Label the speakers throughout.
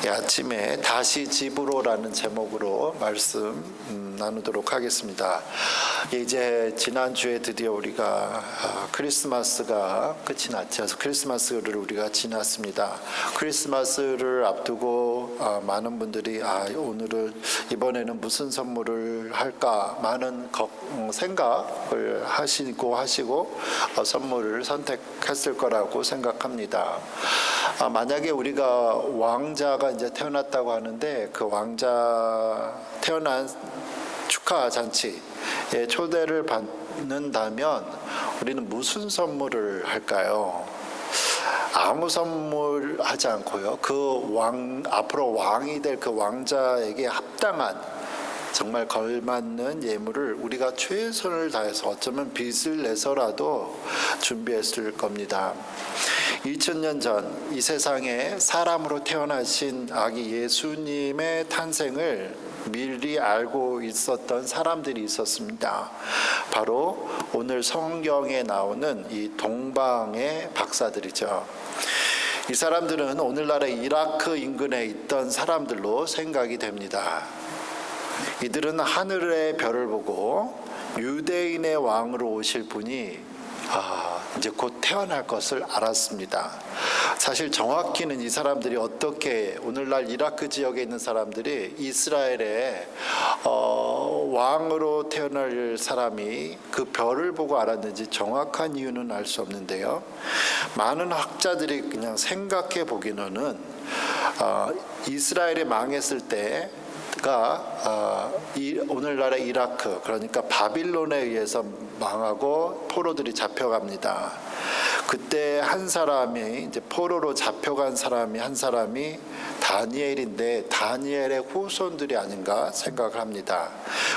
Speaker 1: 아침에 다시 집으로라는 제목으로 말씀 나누도록 하겠습니다. 이제 지난주에 드디어 우리가 크리스마스가 끝이 났죠. 그래서 크리스마스를 우리가 지났습니다. 크리스마스를 앞두고 많은 분들이 오늘은 이번에는 무슨 선물을 할까 많은 생각을 하시고 선물을 선택했을 거라고 생각합니다. 만약에 우리가 왕자가 이제 태어났다고 하는데 그 왕자 태어난 축하 잔치에 초대를 받는다면 우리는 무슨 선물을 할까요? 아무 선물 하지 않고요. 앞으로 왕이 될 그 왕자에게 합당한 정말 걸맞는 예물을 우리가 최선을 다해서 어쩌면 빚을 내서라도 준비했을 겁니다. 2000년 전 이 세상에 사람으로 태어나신 아기 예수님의 탄생을 미리 알고 있었던 사람들이 있었습니다. 바로 오늘 성경에 나오는 이 동방의 박사들이죠. 이 사람들은 오늘날의 이라크 인근에 있던 사람들로 생각이 됩니다. 이들은 하늘의 별을 보고 유대인의 왕으로 오실 분이 이제 곧 태어날 것을 알았습니다. 사실 정확히는 이 사람들이 어떻게 오늘날 이라크 지역에 있는 사람들이 이스라엘의 왕으로 태어날 사람이 그 별을 보고 알았는지 정확한 이유는 알 수 없는데요. 많은 학자들이 그냥 생각해 보기로는 이스라엘이 망했을 때 오늘날의 이라크, 그러니까 바빌론에 의해서 망하고 포로들이 잡혀갑니다. 그때 한 사람이 이제 포로로 잡혀간 사람이 한 사람이 다니엘인데 다니엘의 후손들이 아닌가 생각을 합니다.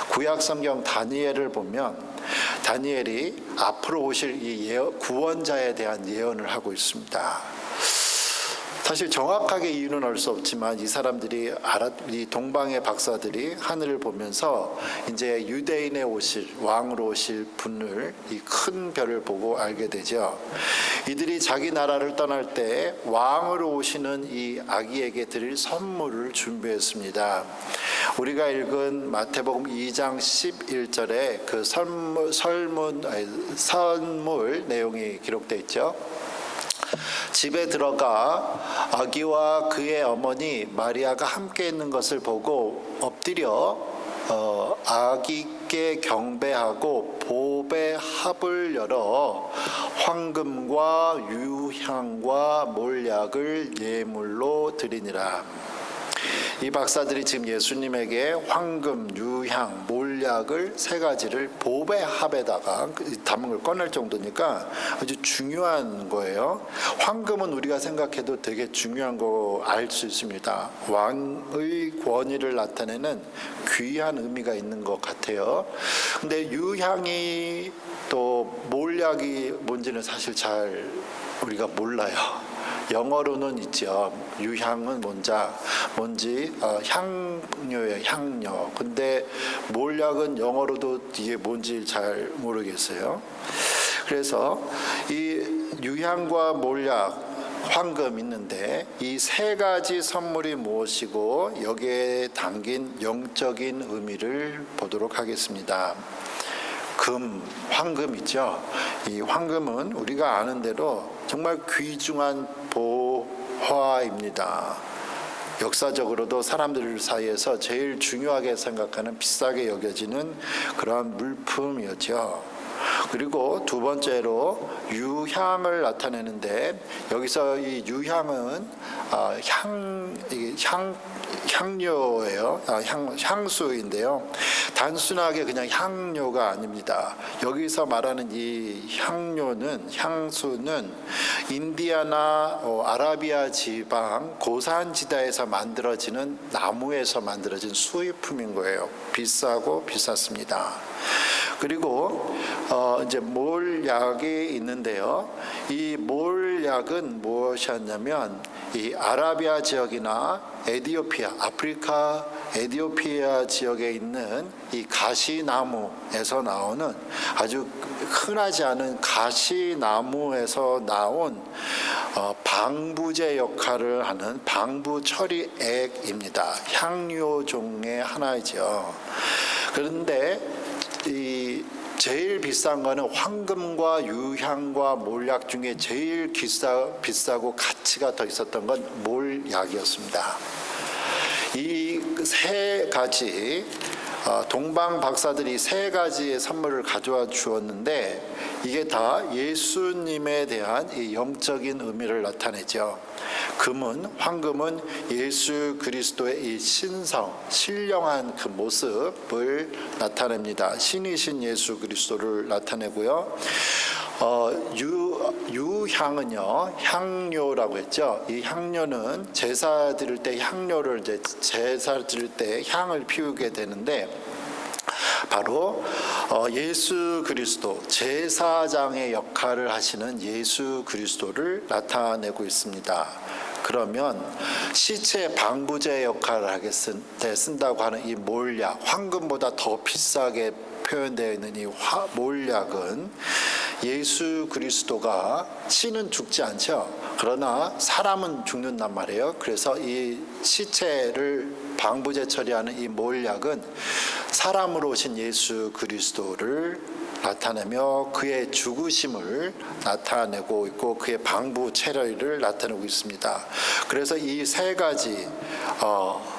Speaker 1: 구약 성경 다니엘을 보면 다니엘이 앞으로 오실 이 구원자에 대한 예언을 하고 있습니다. 사실 정확하게 이유는 알 수 없지만 이 사람들이 이 동방의 박사들이 하늘을 보면서 이제 유대인에 오실 왕으로 오실 분을 이 큰 별을 보고 알게 되죠. 이들이 자기 나라를 떠날 때 왕으로 오시는 이 아기에게 드릴 선물을 준비했습니다. 우리가 읽은 마태복음 2장 11절에 그 선물 내용이 기록되어 있죠. 집에 들어가 아기와 그의 어머니 마리아가 함께 있는 것을 보고 엎드려 아기께 경배하고 보배 합을 열어 황금과 유향과 몰약을 예물로 드리니라. 이 박사들이 지금 예수님에게 황금, 유향, 몰약을 세 가지를 보배 합에다가 담은 걸 꺼낼 정도니까 아주 중요한 거예요. 황금은 우리가 생각해도 되게 중요한 거 알 수 있습니다. 왕의 권위를 나타내는 귀한 의미가 있는 것 같아요. 근데 유향이 또 몰약이 뭔지는 사실 잘 우리가 몰라요. 영어로는 있죠. 유향은 뭔지 향료예요. 향료. 근데 몰약은 영어로도 이게 뭔지 잘 모르겠어요. 그래서 이 유향과 몰약, 황금 있는데 이 세 가지 선물이 무엇이고 여기에 담긴 영적인 의미를 보도록 하겠습니다. 황금 있죠. 이 황금은 우리가 아는 대로 정말 귀중한 보화입니다. 역사적으로도 사람들 사이에서 제일 중요하게 생각하는 비싸게 여겨지는 그러한 물품이었죠. 그리고 두 번째로 유향을 나타내는데 여기서 이 유향은 향료예요. 향수인데요. 단순하게 그냥 향료가 아닙니다. 여기서 말하는 이 향수는 인디아나 아라비아 지방 고산지대에서 만들어지는 나무에서 만들어진 수입품인 거예요. 비싸고 비쌌습니다. 그리고 이제 몰약이 있는데요. 이 몰약은 무엇이었냐면 이 아라비아 지역이나 아프리카 에티오피아 지역에 있는 이 가시나무에서 나오는 아주 흔하지 않은 가시나무에서 나온 방부제 역할을 하는 방부 처리액입니다. 향료종의 하나이죠. 그런데 이 제일 비싼 거는 황금과 유향과 몰약 중에 제일 비싸고 가치가 더 있었던 건 몰약이었습니다. 이 세 가지 동방 박사들이 세 가지의 선물을 가져와 주었는데 이게 다 예수님에 대한 이 영적인 의미를 나타내죠. 황금은 예수 그리스도의 이 신령한 그 모습을 나타냅니다. 신이신 예수 그리스도를 나타내고요. 유향은요, 향료라고 했죠. 이 향료는 제사 드릴 때 향료를 제사 드릴 때 향을 피우게 되는데 바로 예수 그리스도 제사장의 역할을 하시는 예수 그리스도를 나타내고 있습니다. 그러면 시체 방부제 역할을 하게 쓴다고 하는 이 몰약, 황금보다 더 비싸게 표현되어 있는 이 몰약은 예수 그리스도가 신은 죽지 않죠. 그러나 사람은 죽는단 말이에요. 그래서 이 시체를 방부제 처리하는 이 몰약은 사람으로 오신 예수 그리스도를 나타내며 그의 죽으심을 나타내고 있고 그의 방부 체리를 나타내고 있습니다. 그래서 이 세 가지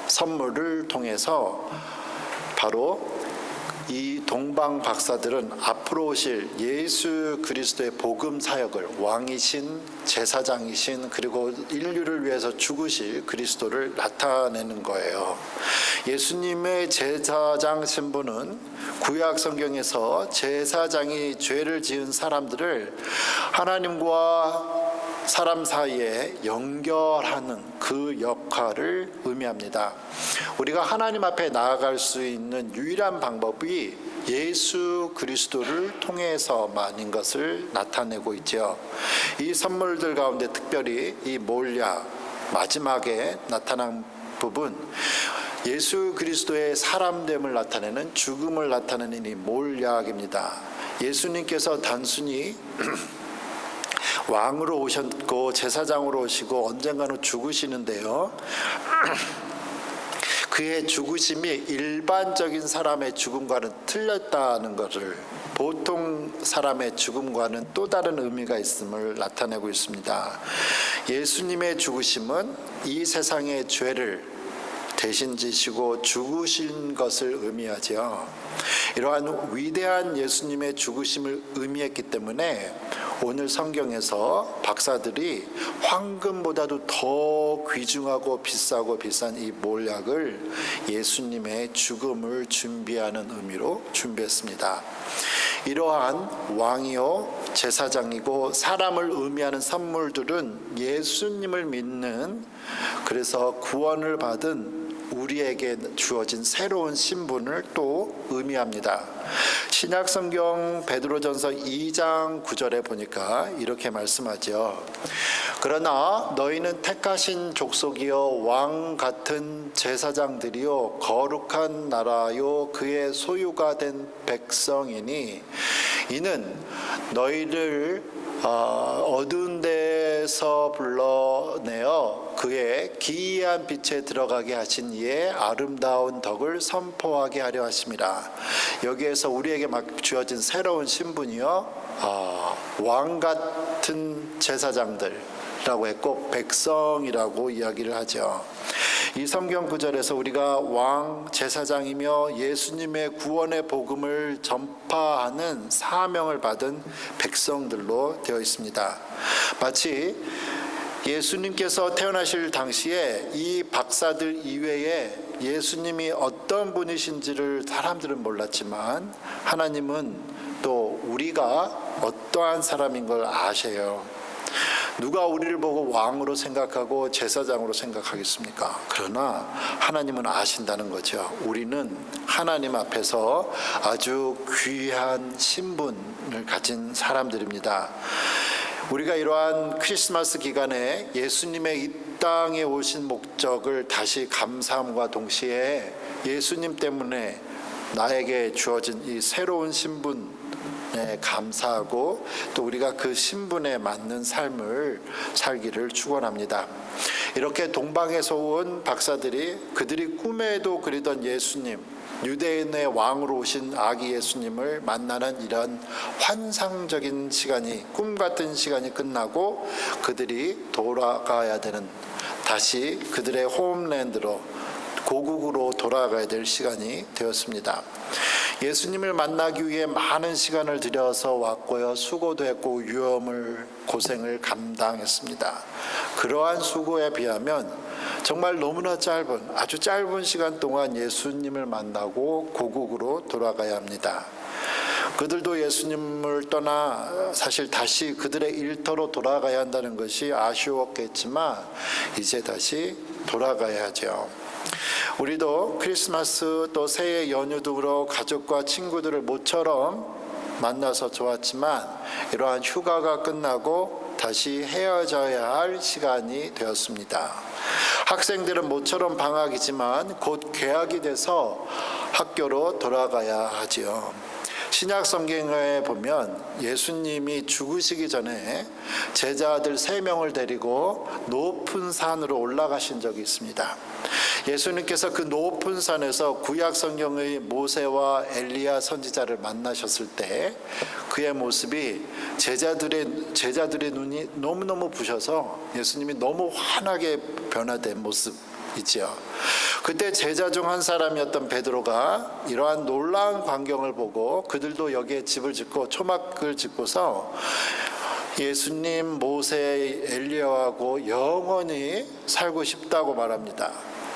Speaker 1: 선물을 통해서 바로 이 동방 박사들은 앞으로 오실 예수 그리스도의 복음 사역을 왕이신 제사장이신 그리고 인류를 위해서 죽으실 그리스도를 나타내는 거예요. 예수님의 제사장 신분은 구약 성경에서 제사장이 죄를 지은 사람들을 하나님과 사람 사이에 연결하는 그 역할을 의미합니다. 우리가 하나님 앞에 나아갈 수 있는 유일한 방법이 예수 그리스도를 통해서만인 것을 나타내고 있죠. 이 선물들 가운데 특별히 이 몰약 마지막에 나타난 부분, 예수 그리스도의 사람됨을 나타내는 죽음을 나타내는 이 몰약입니다. 예수님께서 단순히 왕으로 오셨고 제사장으로 오시고 언젠가는 죽으시는데요. 그의 죽으심이 일반적인 사람의 죽음과는 틀렸다는 것을, 보통 사람의 죽음과는 또 다른 의미가 있음을 나타내고 있습니다. 예수님의 죽으심은 이 세상의 죄를 대신 지시고 죽으신 것을 의미하죠. 이러한 위대한 예수님의 죽으심을 의미했기 때문에 오늘 성경에서 박사들이 황금보다도 더 귀중하고 비싸고 비싼 이 몰약을 예수님의 죽음을 준비하는 의미로 준비했습니다. 이러한 왕이요 제사장이고 사람을 의미하는 선물들은 예수님을 믿는, 그래서 구원을 받은 우리에게 주어진 새로운 신분을 또 의미합니다. 신약성경 베드로전서 2장 9절에 보니까 이렇게 말씀하죠. 그러나 너희는 택하신 족속이요 왕 같은 제사장들이요 거룩한 나라요 그의 소유가 된 백성이니 이는 너희를 어두운 데서 불러내어 그의 기이한 빛에 들어가게 하신 이의 아름다운 덕을 선포하게 하려 하심이라. 여기에서 우리에게 막 주어진 새로운 신분이요, 왕 같은 제사장들이라고 했고 백성이라고 이야기를 하죠. 이 성경 구절에서 우리가 왕 제사장이며 예수님의 구원의 복음을 전파하는 사명을 받은 백성들로 되어 있습니다. 마치 예수님께서 태어나실 당시에 이 박사들 이외에 예수님이 어떤 분이신지를 사람들은 몰랐지만 하나님은 또 우리가 어떠한 사람인 걸 아셔요. 누가 우리를 보고 왕으로 생각하고 제사장으로 생각하겠습니까? 그러나 하나님은 아신다는 거죠. 우리는 하나님 앞에서 아주 귀한 신분을 가진 사람들입니다. 우리가 이러한 크리스마스 기간에 예수님의 이 땅에 오신 목적을 다시 감사함과 동시에 예수님 때문에 나에게 주어진 이 새로운 신분, 감사하고 또 우리가 그 신분에 맞는 삶을 살기를 축원합니다. 이렇게 동방에서 온 박사들이 그들이 꿈에도 그리던 예수님, 유대인의 왕으로 오신 아기 예수님을 만나는 이런 환상적인 시간이, 꿈 같은 시간이 끝나고 그들이 돌아가야 되는, 다시 그들의 홈랜드로, 고국으로 돌아가야 될 시간이 되었습니다. 예수님을 만나기 위해 많은 시간을 들여서 왔고요. 수고도 했고 고생을 감당했습니다. 그러한 수고에 비하면 정말 너무나 아주 짧은 시간 동안 예수님을 만나고 고국으로 돌아가야 합니다. 그들도 예수님을 떠나 사실 다시 그들의 일터로 돌아가야 한다는 것이 아쉬웠겠지만 이제 다시 돌아가야 하죠. 우리도 크리스마스 또 새해 연휴 등으로 가족과 친구들을 모처럼 만나서 좋았지만 이러한 휴가가 끝나고 다시 헤어져야 할 시간이 되었습니다. 학생들은 모처럼 방학이지만 곧 개학이 돼서 학교로 돌아가야 하지요. 신약 성경에 보면 예수님이 죽으시기 전에 제자들 3명을 데리고 높은 산으로 올라가신 적이 있습니다. 예수님께서 그 높은 산에서 구약 성경의 모세와 엘리야 선지자를 만나셨을 때 그의 모습이 제자들의 눈이 너무너무 부셔서 예수님이 너무 환하게 변화된 모습이지요. 그때 제자 중 한 사람이었던 베드로가 이러한 놀라운 광경을 보고 그들도 여기에 집을 짓고 초막을 짓고서 예수님, 모세, 엘리야하고 영원히 살고 싶다고 말합니다.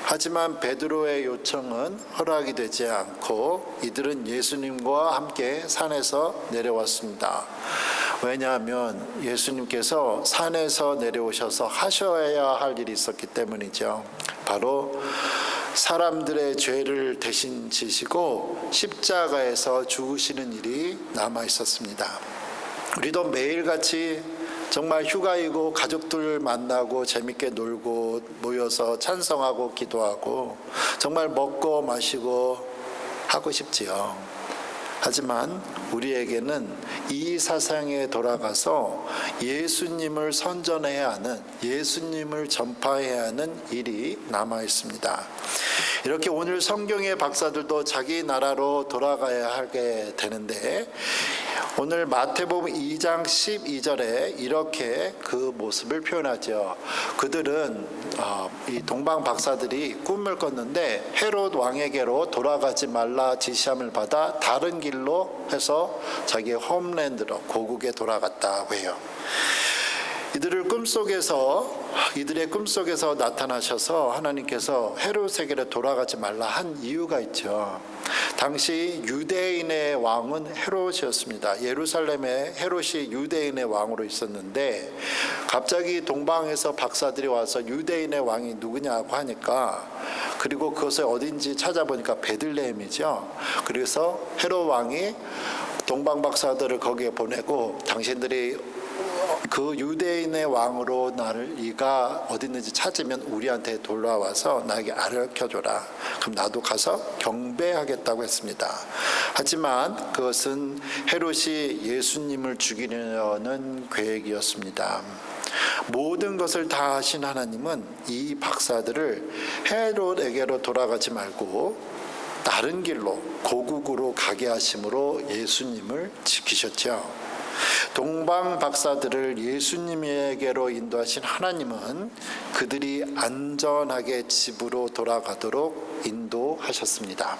Speaker 1: 하지만 베드로의 요청은 허락이 되지 않고 이들은 예수님과 함께 산에서 내려왔습니다. 왜냐하면 예수님께서 산에서 내려오셔서 하셔야 할 일이 있었기 때문이죠. 바로 사람들의 죄를 대신 지시고 십자가에서 죽으시는 일이 남아 있었습니다. 우리도 매일같이 정말 휴가이고 가족들 만나고 재밌게 놀고 모여서 찬송하고 기도하고 정말 먹고 마시고 하고 싶지요. 하지만 우리에게는 이 사상에 돌아가서 예수님을 선전해야 하는, 예수님을 전파해야 하는 일이 남아 있습니다. 이렇게 오늘 성경의 박사들도 자기 나라로 돌아가야 하게 되는데 오늘 마태복음 2장 12절에 이렇게 그 모습을 표현하죠. 그들은 이 동방 박사들이 꿈을 꿨는데 헤롯 왕에게로 돌아가지 말라 지시함을 받아 다른 길로 해서 자기의 홈랜드로 고국에 돌아갔다고 해요. 이들의 꿈속에서 나타나셔서 하나님께서 헤롯에게로 돌아가지 말라 한 이유가 있죠. 당시 유대인의 왕은 헤롯이었습니다. 예루살렘에 헤롯이 유대인의 왕으로 있었는데 갑자기 동방에서 박사들이 와서 유대인의 왕이 누구냐고 하니까, 그리고 그것이 어딘지 찾아보니까 베들레헴이죠. 그래서 헤롯 왕이 동방 박사들을 거기에 보내고 당신들이 그 유대인의 왕으로 네가 어디 있는지 찾으면 우리한테 돌아와서 나에게 알려줘라. 그럼 나도 가서 경배하겠다고 했습니다. 하지만 그것은 헤롯이 예수님을 죽이려는 계획이었습니다. 모든 것을 다 하신 하나님은 이 박사들을 헤롯에게로 돌아가지 말고 다른 길로 고국으로 가게 하심으로 예수님을 지키셨죠. 동방 박사들을 예수님에게로 인도하신 하나님은 그들이 안전하게 집으로 돌아가도록 인도하셨습니다.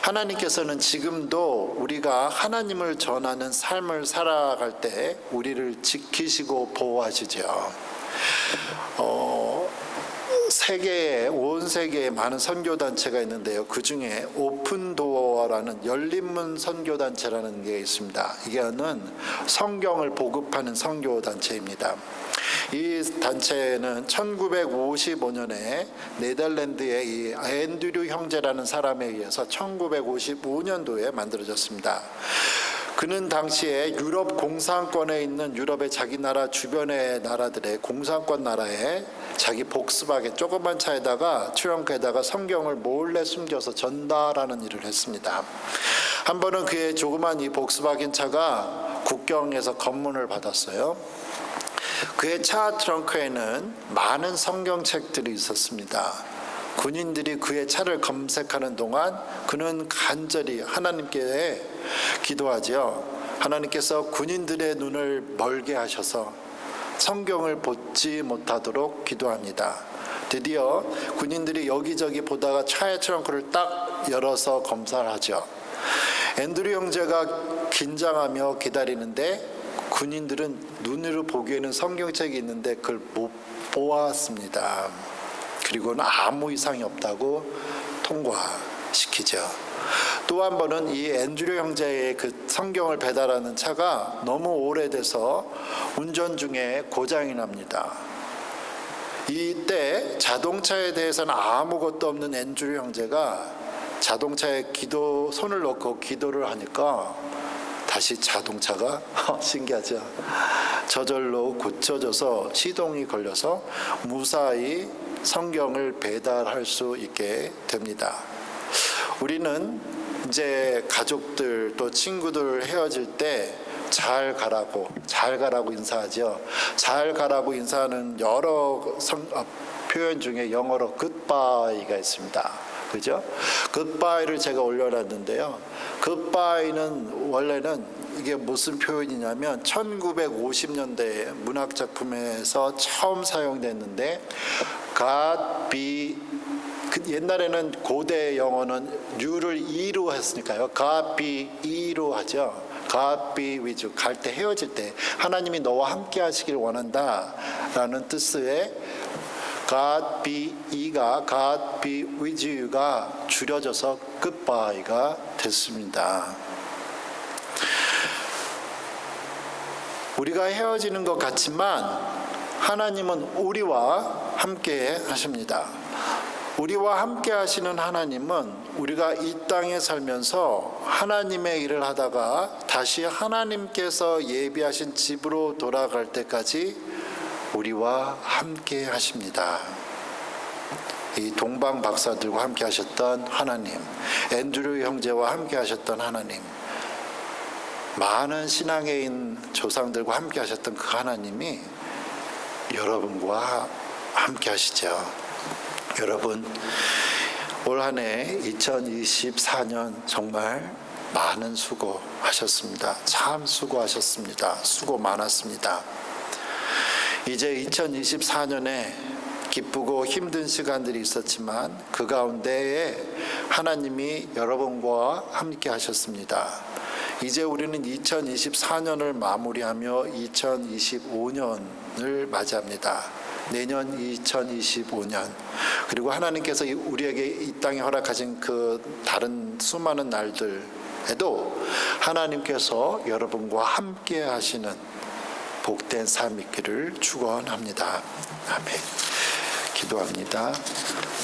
Speaker 1: 하나님께서는 지금도 우리가 하나님을 전하는 삶을 살아갈 때 우리를 지키시고 보호하시죠. 온 세계에 많은 선교단체가 있는데요. 그 중에 오픈도어라는 열린문 선교단체라는 게 있습니다. 이게는 성경을 보급하는 선교단체입니다. 이 단체는 1955년에 네덜란드의 이 앤드류 형제라는 사람에 의해서 1955년도에 만들어졌습니다. 그는 당시에 유럽 공산권에 있는 유럽의 자기 나라 주변의 나라들의 공산권 나라에 자기 복스바겐 조그만 차에다가 트렁크에다가 성경을 몰래 숨겨서 전달하는 일을 했습니다. 한 번은 그의 조그만 이 복스바겐 차가 국경에서 검문을 받았어요. 그의 차 트렁크에는 많은 성경책들이 있었습니다. 군인들이 그의 차를 검색하는 동안 그는 간절히 하나님께 기도하지요. 하나님께서 군인들의 눈을 멀게 하셔서 성경을 보지 못하도록 기도합니다. 드디어 군인들이 여기저기 보다가 차의 트렁크를 딱 열어서 검사를 하죠. 앤드류 형제가 긴장하며 기다리는데 군인들은 눈으로 보기에는 성경책이 있는데 그걸 못 보았습니다. 그리고는 아무 이상이 없다고 통과시키죠. 또 한 번은 이 앤드류 형제의 그 성경을 배달하는 차가 너무 오래돼서 운전 중에 고장이 납니다. 이때 자동차에 대해서는 아무것도 없는 앤드류 형제가 자동차에 손을 넣고 기도를 하니까 다시 자동차가 신기하죠. 저절로 고쳐져서 시동이 걸려서 무사히 성경을 배달할 수 있게 됩니다. 우리는 이제 가족들 또 친구들 헤어질 때 잘 가라고 인사하죠. 잘 가라고 인사하는 여러 표현 중에 영어로 goodbye가 있습니다. 그죠? goodbye를 제가 올려놨는데요. goodbye는 원래는 이게 무슨 표현이냐면 1950년대 문학 작품에서 처음 사용됐는데 God be 옛날에는 고대 영어는 U를 E로 했으니까요. God be E로 하죠. God be with you. 갈 때 헤어질 때 하나님이 너와 함께 하시길 원한다 라는 뜻의 God be E가 God be with you가 줄여져서 goodbye가 됐습니다. 우리가 헤어지는 것 같지만 하나님은 우리와 함께 하십니다. 우리와 함께 하시는 하나님은 우리가 이 땅에 살면서 하나님의 일을 하다가 다시 하나님께서 예비하신 집으로 돌아갈 때까지 우리와 함께 하십니다. 이 동방 박사들과 함께 하셨던 하나님, 앤드류 형제와 함께 하셨던 하나님, 많은 신앙인 조상들과 함께 하셨던 그 하나님이 여러분과 함께 하시죠. 여러분, 올 한 해 2024년 정말 많은 수고하셨습니다. 참 수고하셨습니다. 수고 많았습니다. 이제 2024년에 기쁘고 힘든 시간들이 있었지만 그 가운데에 하나님이 여러분과 함께 하셨습니다. 이제 우리는 2024년을 마무리하며 2025년을 맞이합니다. 내년 2025년, 그리고 하나님께서 우리에게 이 땅에 허락하신 그 다른 수많은 날들에도 하나님께서 여러분과 함께 하시는 복된 삶이 있기를 축원합니다. 아멘. 기도합니다.